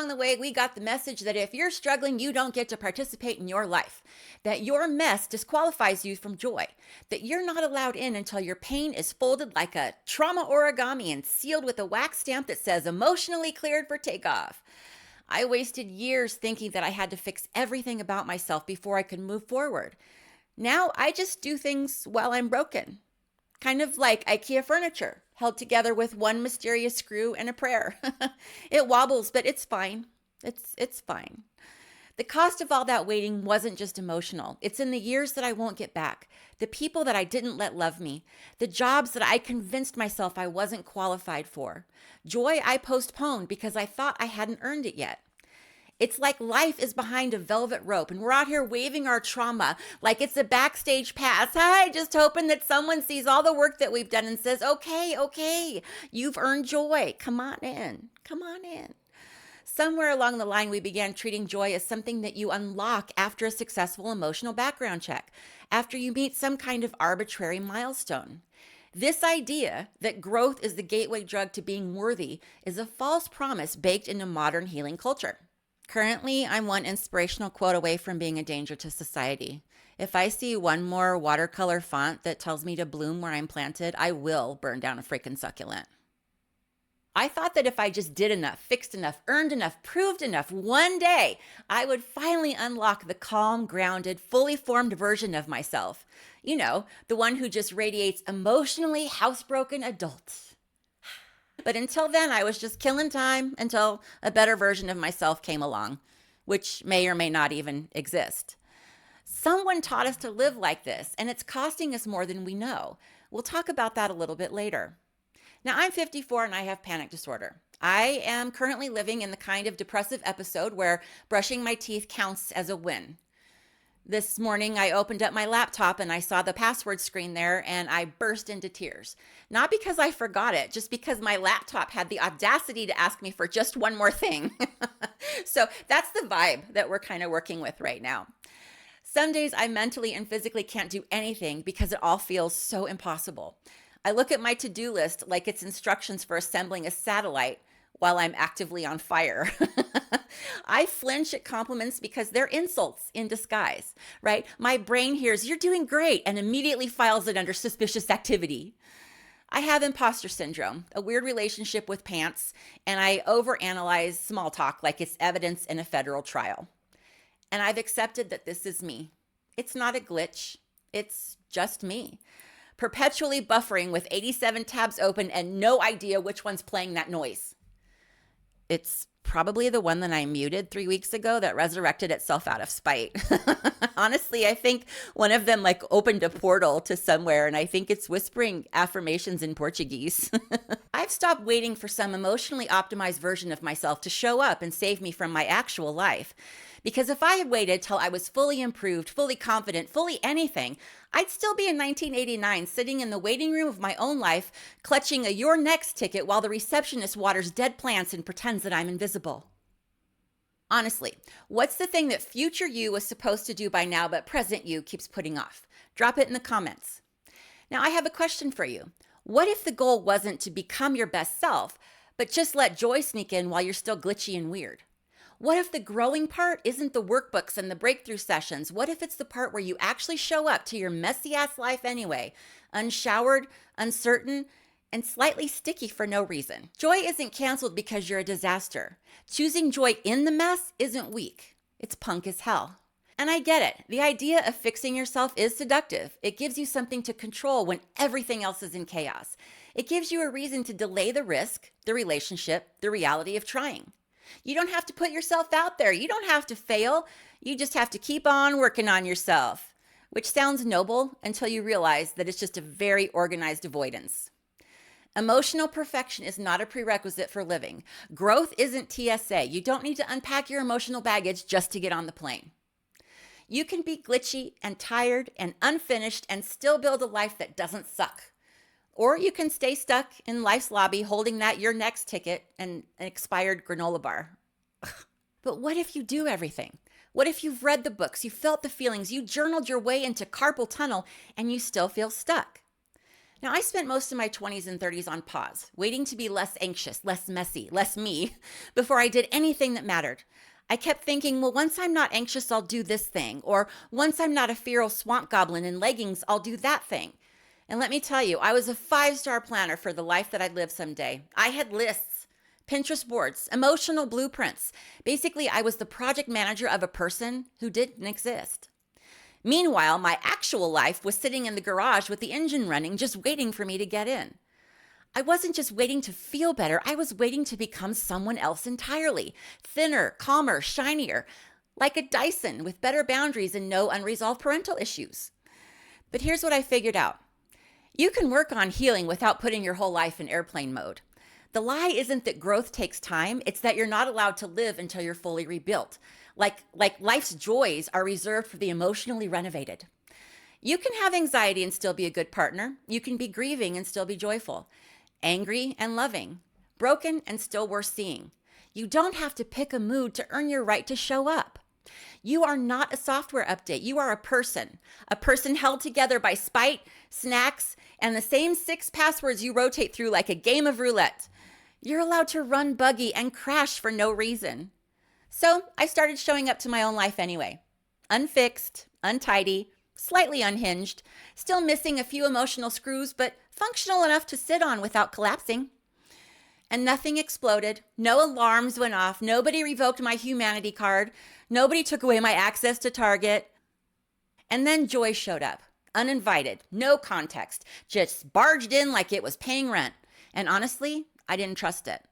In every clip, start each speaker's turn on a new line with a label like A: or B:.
A: along the way, we got the message that if you're struggling, you don't get to participate in your life, that your mess disqualifies you from joy, that you're not allowed in until your pain is folded like a trauma origami and sealed with a wax stamp that says emotionally cleared for takeoff. I wasted years thinking that I had to fix everything about myself before I could move forward. Now I just do things while I'm broken. Kind of like IKEA furniture, held together with one mysterious screw and a prayer. It wobbles, but it's fine. It's fine. The cost of all that waiting wasn't just emotional. It's in the years that I won't get back, the people that I didn't let love me, the jobs that I convinced myself I wasn't qualified for, joy I postponed because I thought I hadn't earned it yet. It's like life is behind a velvet rope and we're out here waving our trauma like it's a backstage pass. Hi, just hoping that someone sees all the work that we've done and says, okay, you've earned joy. Come on in. Somewhere along the line, we began treating joy as something that you unlock after a successful emotional background check, after you meet some kind of arbitrary milestone. This idea that growth is the gateway drug to being worthy is a false promise baked into modern healing culture. Currently, I'm one inspirational quote away from being a danger to society. If I see one more watercolor font that tells me to bloom where I'm planted, I will burn down a freaking succulent. I thought that if I just did enough, fixed enough, earned enough, proved enough, one day I would finally unlock the calm, grounded, fully formed version of myself. You know, the one who just radiates emotionally housebroken adult. But until then, I was just killing time until a better version of myself came along, which may or may not even exist. Someone taught us to live like this, and it's costing us more than we know. We'll talk about that a little bit later. Now, I'm 54 and I have panic disorder. I am currently living in the kind of depressive episode where brushing my teeth counts as a win. This morning, I opened up my laptop and I saw the password screen there and I burst into tears. Not because I forgot it, just because my laptop had the audacity to ask me for just one more thing. So that's the vibe that we're kind of working with right now. Some days I mentally and physically can't do anything because it all feels so impossible. I look at my to-do list like it's instructions for assembling a satellite while I'm actively on fire. I flinch at compliments because they're insults in disguise, right? My brain hears, "You're doing great," and immediately files it under suspicious activity. I have imposter syndrome, a weird relationship with pants, and I overanalyze small talk like it's evidence in a federal trial. And I've accepted that this is me. It's not a glitch. It's just me. Perpetually buffering with 87 tabs open and no idea which one's playing that noise. It's probably the one that I muted 3 weeks ago that resurrected itself out of spite. Honestly, I think one of them opened a portal to somewhere and I think it's whispering affirmations in Portuguese. I've stopped waiting for some emotionally optimized version of myself to show up and save me from my actual life. Because if I had waited till I was fully improved, fully confident, fully anything, I'd still be in 1989 sitting in the waiting room of my own life, clutching a "you're next" ticket while the receptionist waters dead plants and pretends that I'm invisible. Honestly, what's the thing that future you was supposed to do by now but present you keeps putting off? Drop it in the comments. Now, I have a question for you. What if the goal wasn't to become your best self, but just let joy sneak in while you're still glitchy and weird? What if the growing part isn't the workbooks and the breakthrough sessions? What if it's the part where you actually show up to your messy ass life anyway, unshowered, uncertain, and slightly sticky for no reason? Joy isn't canceled because you're a disaster. Choosing joy in the mess isn't weak. It's punk as hell. And I get it. The idea of fixing yourself is seductive. It gives you something to control when everything else is in chaos. It gives you a reason to delay the risk, the relationship, the reality of trying. You don't have to put yourself out there. You don't have to fail. You just have to keep on working on yourself, which sounds noble until you realize that it's just a very organized avoidance. Emotional perfection is not a prerequisite for living. Growth isn't TSA. You don't need to unpack your emotional baggage just to get on the plane. You can be glitchy and tired and unfinished and still build a life that doesn't suck. Or you can stay stuck in life's lobby holding that "you're next" ticket and an expired granola bar. But what if you do everything? What if you've read the books, you felt the feelings, you journaled your way into carpal tunnel, and you still feel stuck? Now, I spent most of my 20s and 30s on pause, waiting to be less anxious, less messy, less me, before I did anything that mattered. I kept thinking, well, once I'm not anxious, I'll do this thing. Or once I'm not a feral swamp goblin in leggings, I'll do that thing. And let me tell you, I was a 5-star planner for the life that I'd live someday. I had lists, Pinterest boards, emotional blueprints. Basically, I was the project manager of a person who didn't exist. Meanwhile, my actual life was sitting in the garage with the engine running, just waiting for me to get in. I wasn't just waiting to feel better, I was waiting to become someone else entirely. Thinner, calmer, shinier, like a Dyson with better boundaries and no unresolved parental issues. But here's what I figured out. You can work on healing without putting your whole life in airplane mode. The lie isn't that growth takes time, it's that you're not allowed to live until you're fully rebuilt. Like life's joys are reserved for the emotionally renovated. You can have anxiety and still be a good partner. You can be grieving and still be joyful. Angry and loving. Broken and still worth seeing. You don't have to pick a mood to earn your right to show up. You are not a software update. You are a person held together by spite, snacks, and the same 6 passwords you rotate through like a game of roulette. You're allowed to run buggy and crash for no reason. So I started showing up to my own life anyway. Unfixed, untidy, slightly unhinged, still missing a few emotional screws, but functional enough to sit on without collapsing. And nothing exploded. No alarms went off. Nobody revoked my humanity card. Nobody took away my access to Target. And then joy showed up, uninvited, no context, just barged in like it was paying rent. And honestly, I didn't trust it.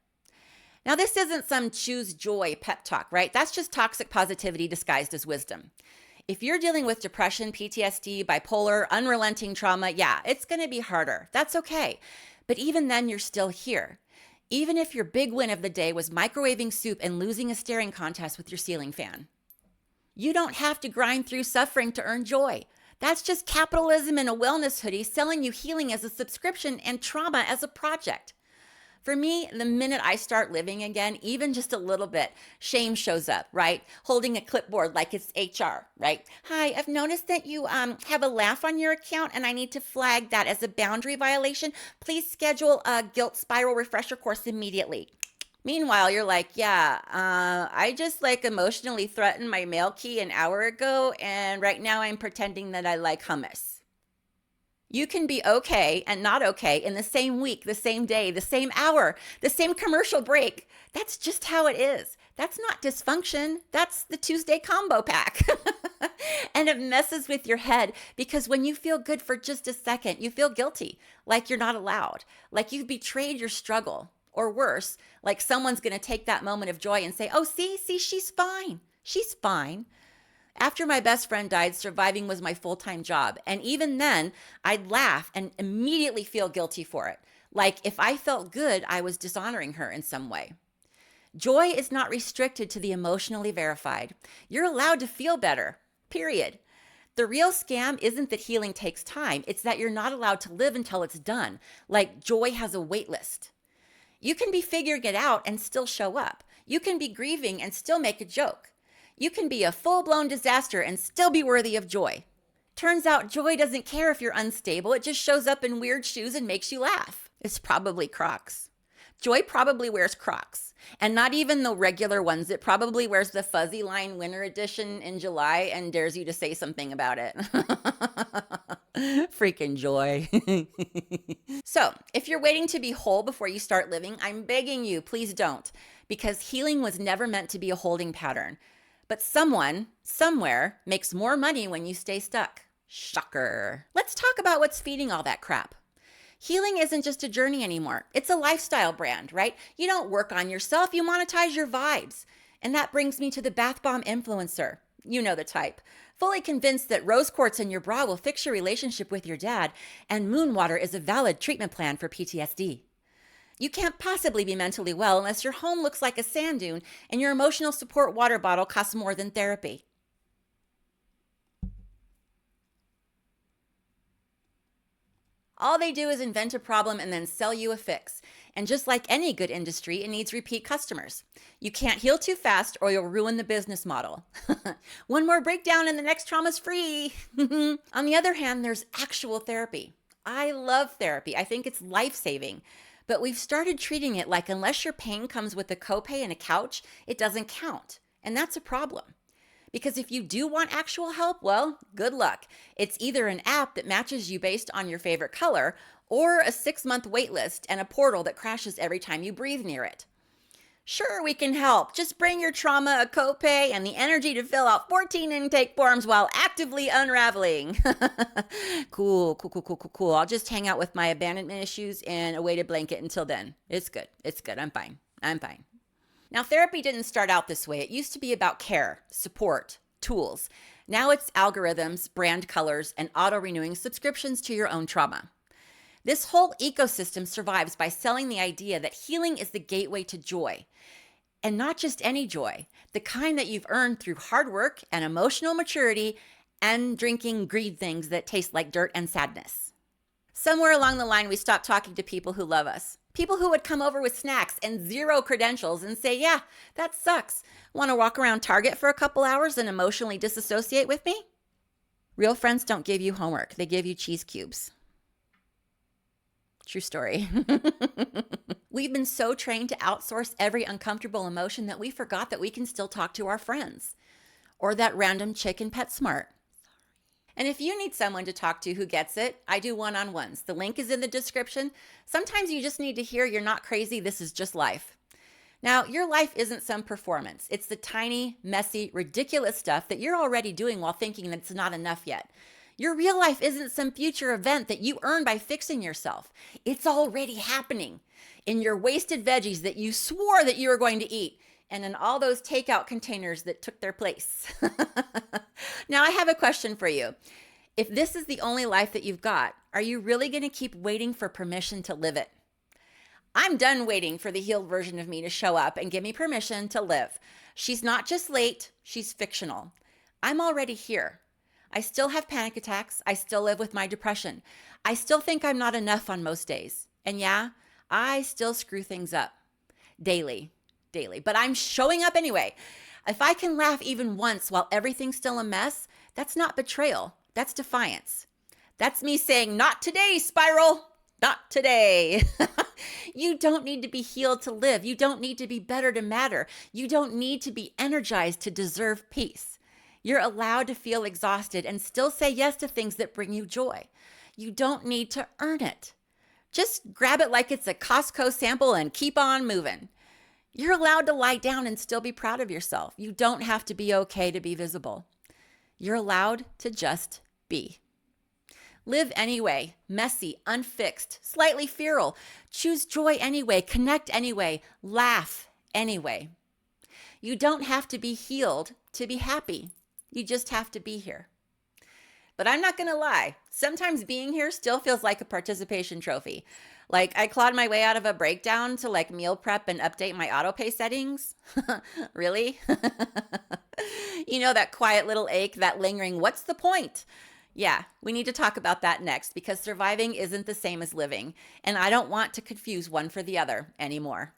A: Now, this isn't some choose joy pep talk, right? That's just toxic positivity disguised as wisdom. If you're dealing with depression, PTSD, bipolar, unrelenting trauma, yeah, it's going to be harder. That's okay. But even then, you're still here. Even if your big win of the day was microwaving soup and losing a staring contest with your ceiling fan. You don't have to grind through suffering to earn joy. That's just capitalism in a wellness hoodie selling you healing as a subscription and trauma as a project. For me, the minute I start living again, even just a little bit, shame shows up, right? Holding a clipboard like it's HR, right? Hi, I've noticed that you have a laugh on your account and I need to flag that as a boundary violation. Please schedule a guilt spiral refresher course immediately. Meanwhile, you're like, yeah, I just emotionally threatened my mail key an hour ago and right now I'm pretending that I like hummus. You can be okay and not okay in the same week, the same day, the same hour, the same commercial break. That's just how it is. That's not dysfunction. That's the Tuesday combo pack. And it messes with your head because when you feel good for just a second, you feel guilty, like you're not allowed, like you've betrayed your struggle, or worse, like someone's going to take that moment of joy and say, oh, see, she's fine. She's fine. After my best friend died, surviving was my full-time job. And even then, I'd laugh and immediately feel guilty for it. Like if I felt good, I was dishonoring her in some way. Joy is not restricted to the emotionally verified. You're allowed to feel better, period. The real scam isn't that healing takes time. It's that you're not allowed to live until it's done. Like joy has a wait list. You can be figuring it out and still show up. You can be grieving and still make a joke. You can be a full-blown disaster and still be worthy of joy. Turns out joy doesn't care if you're unstable. It just shows up in weird shoes and makes you laugh. It's probably Crocs. Joy probably wears Crocs. And not even the regular ones. It probably wears the fuzzy line winter edition in July and dares you to say something about it. Freaking joy. So, if you're waiting to be whole before you start living, I'm begging you, please don't. Because healing was never meant to be a holding pattern. But someone, somewhere, makes more money when you stay stuck. Shocker. Let's talk about what's feeding all that crap. Healing isn't just a journey anymore. It's a lifestyle brand, right? You don't work on yourself, you monetize your vibes. And that brings me to the bath bomb influencer. You know the type. Fully convinced that rose quartz in your bra will fix your relationship with your dad, and moon water is a valid treatment plan for PTSD. You can't possibly be mentally well unless your home looks like a sand dune and your emotional support water bottle costs more than therapy. All they do is invent a problem and then sell you a fix. And just like any good industry, it needs repeat customers. You can't heal too fast or you'll ruin the business model. One more breakdown and the next trauma's free. On the other hand, there's actual therapy. I love therapy. I think it's life-saving. But we've started treating it like unless your pain comes with a copay and a couch, it doesn't count. And that's a problem. Because if you do want actual help, well, good luck. It's either an app that matches you based on your favorite color or a 6-month wait list and a portal that crashes every time you breathe near it. Sure, we can help. Just bring your trauma a copay and the energy to fill out 14 intake forms while actively unraveling. Cool, cool, cool, cool, cool, cool. I'll just hang out with my abandonment issues in a weighted blanket until then. It's good. It's good. I'm fine. I'm fine. Now, therapy didn't start out this way. It used to be about care, support, tools. Now it's algorithms, brand colors, and auto-renewing subscriptions to your own trauma. This whole ecosystem survives by selling the idea that healing is the gateway to joy. And not just any joy, the kind that you've earned through hard work and emotional maturity and drinking greed things that taste like dirt and sadness. Somewhere along the line, we stopped talking to people who love us. People who would come over with snacks and zero credentials and say, yeah, that sucks. Want to walk around Target for a couple hours and emotionally disassociate with me? Real friends don't give you homework. They give you cheese cubes. True story. We've been so trained to outsource every uncomfortable emotion that we forgot that we can still talk to our friends or that random chick in PetSmart. And if you need someone to talk to who gets it, I do one-on-ones. The link is in the description. Sometimes you just need to hear you're not crazy. This is just life. Now, your life isn't some performance. It's the tiny, messy, ridiculous stuff that you're already doing while thinking that it's not enough yet. Your real life isn't some future event that you earn by fixing yourself. It's already happening in your wasted veggies that you swore that you were going to eat and in all those takeout containers that took their place. Now, I have a question for you. If this is the only life that you've got, are you really going to keep waiting for permission to live it? I'm done waiting for the healed version of me to show up and give me permission to live. She's not just late, she's fictional. I'm already here. I still have panic attacks. I still live with my depression. I still think I'm not enough on most days. And yeah, I still screw things up daily. But I'm showing up anyway. If I can laugh even once while everything's still a mess, that's not betrayal. That's defiance. That's me saying, not today, Spiral. Not today. You don't need to be healed to live. You don't need to be better to matter. You don't need to be energized to deserve peace. You're allowed to feel exhausted and still say yes to things that bring you joy. You don't need to earn it. Just grab it like it's a Costco sample and keep on moving. You're allowed to lie down and still be proud of yourself. You don't have to be okay to be visible. You're allowed to just be. Live anyway, messy, unfixed, slightly feral. Choose joy anyway, connect anyway, laugh anyway. You don't have to be healed to be happy. You just have to be here. But I'm not going to lie. Sometimes being here still feels like a participation trophy. Like I clawed my way out of a breakdown to like meal prep and update my autopay settings. Really? You know, that quiet little ache, that lingering, what's the point? Yeah, we need to talk about that next because surviving isn't the same as living. And I don't want to confuse one for the other anymore.